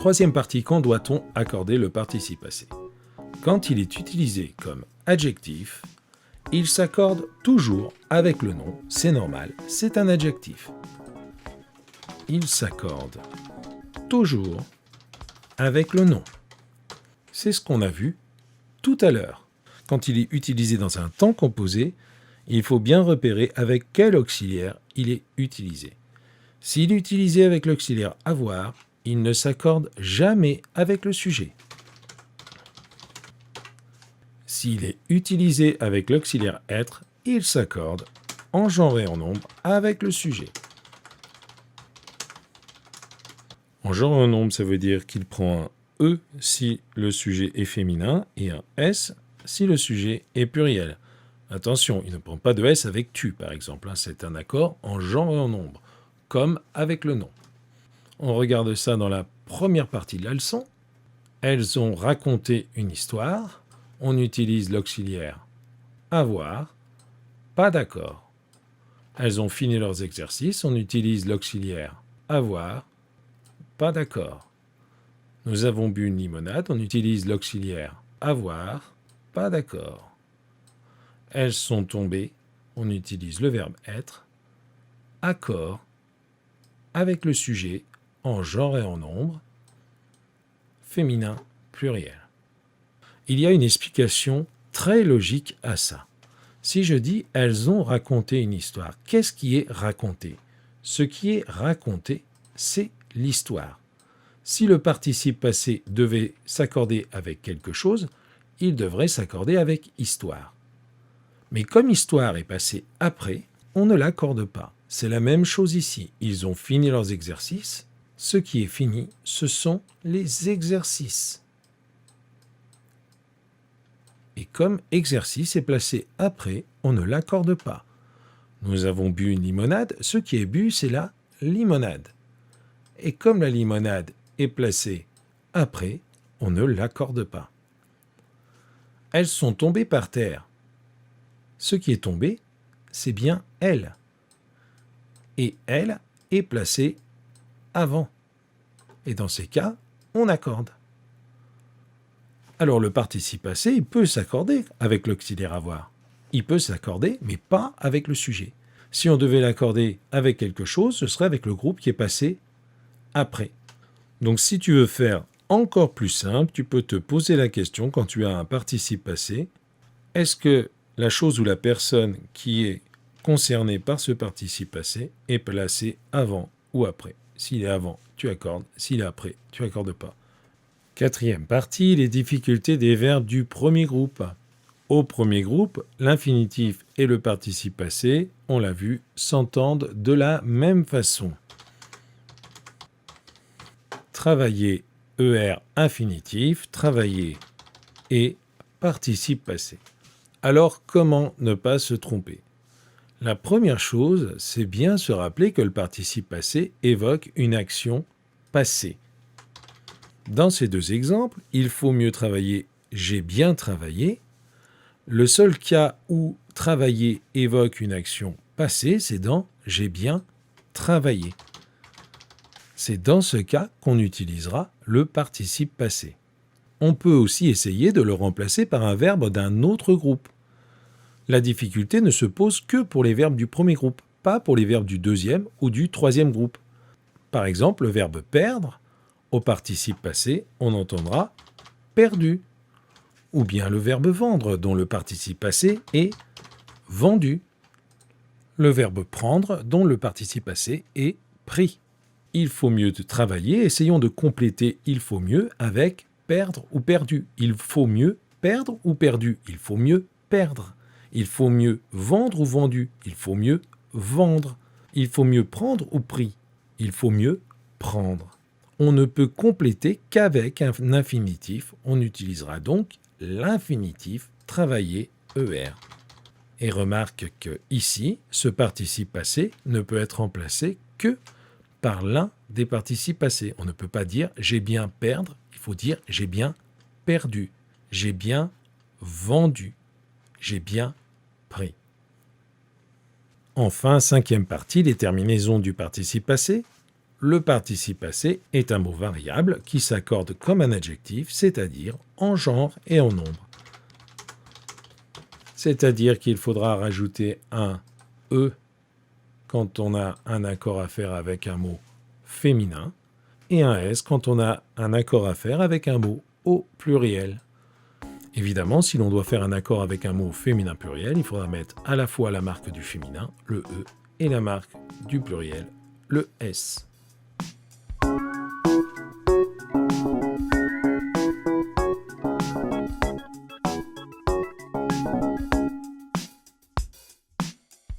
Troisième partie, quand doit-on accorder le participe passé? Quand il est utilisé comme adjectif, il s'accorde toujours avec le nom, c'est normal, c'est un adjectif. Il s'accorde toujours avec le nom. C'est ce qu'on a vu tout à l'heure. Quand il est utilisé dans un temps composé, il faut bien repérer avec quel auxiliaire il est utilisé. S'il est utilisé avec l'auxiliaire avoir, il ne s'accorde jamais avec le sujet. S'il est utilisé avec l'auxiliaire être, il s'accorde en genre et en nombre avec le sujet. En genre et en nombre, ça veut dire qu'il prend un E si le sujet est féminin et un S si le sujet est pluriel. Attention, il ne prend pas de S avec tu, par exemple. C'est un accord en genre et en nombre, comme avec le nom. On regarde ça dans la première partie de la leçon. Elles ont raconté une histoire. On utilise l'auxiliaire avoir, pas d'accord. Elles ont fini leurs exercices. On utilise l'auxiliaire avoir, pas d'accord. Nous avons bu une limonade. On utilise l'auxiliaire avoir, pas d'accord. Elles sont tombées, on utilise le verbe être, accord, avec le sujet en genre et en nombre, féminin, pluriel. Il y a une explication très logique à ça. Si je dis « elles ont raconté une histoire », qu'est-ce qui est raconté? Ce qui est raconté, c'est l'histoire. Si le participe passé devait s'accorder avec quelque chose, il devrait s'accorder avec histoire. Mais comme histoire est passée après, on ne l'accorde pas. C'est la même chose ici. Ils ont fini leurs exercices. Ce qui est fini, ce sont les exercices. Et comme exercice est placé après, on ne l'accorde pas. Nous avons bu une limonade. Ce qui est bu, c'est la limonade. Et comme la limonade est placée après, on ne l'accorde pas. Elles sont tombées par terre. Ce qui est tombé, c'est bien elle. Et elle est placée avant. Et dans ces cas, on accorde. Alors le participe passé, il peut s'accorder avec l'auxiliaire avoir. Il peut s'accorder, mais pas avec le sujet. Si on devait l'accorder avec quelque chose, ce serait avec le groupe qui est passé après. Donc si tu veux faire encore plus simple, tu peux te poser la question quand tu as un participe passé, est-ce que la chose ou la personne qui est concernée par ce participe passé est placée avant ou après? S'il est avant, tu accordes. S'il est après, tu accordes pas. Quatrième partie, les difficultés des verbes du premier groupe. Au premier groupe, l'infinitif et le participe passé, on l'a vu, s'entendent de la même façon. Travailler, ER infinitif, travailler et participe passé. Alors, comment ne pas se tromper? La première chose, c'est bien se rappeler que le participe passé évoque une action passée. Dans ces deux exemples, il faut mieux travailler « j'ai bien travaillé ». Le seul cas où travailler évoque une action passée, c'est dans « j'ai bien travaillé ». C'est dans ce cas qu'on utilisera le participe passé. On peut aussi essayer de le remplacer par un verbe d'un autre groupe. La difficulté ne se pose que pour les verbes du premier groupe, pas pour les verbes du deuxième ou du troisième groupe. Par exemple, le verbe perdre, au participe passé, on entendra perdu. Ou bien le verbe vendre, dont le participe passé est vendu. Le verbe prendre, dont le participe passé est pris. Il faut mieux travailler, essayons de compléter il faut mieux avec perdre ou perdu. Il faut mieux perdre ou perdu. Il faut mieux perdre. Il faut mieux vendre ou vendu. Il faut mieux vendre. Il faut mieux prendre ou pris. Il faut mieux prendre. On ne peut compléter qu'avec un infinitif. On utilisera donc l'infinitif travailler ER. Et remarque que ici, ce participe passé ne peut être remplacé que par l'un des participes passés. On ne peut pas dire « j'ai bien perdre », il faut dire « j'ai bien perdu »,« j'ai bien vendu »,« j'ai bien pris ». Enfin, cinquième partie, les terminaisons du participe passé. le participe passé est un mot variable qui s'accorde comme un adjectif, c'est-à-dire en genre et en nombre. C'est-à-dire qu'il faudra rajouter un « e » quand on a un accord à faire avec un mot féminin et un « s » quand on a un accord à faire avec un mot au pluriel. Évidemment, si l'on doit faire un accord avec un mot féminin pluriel, il faudra mettre à la fois la marque du féminin, le « e », et la marque du pluriel, le « s ».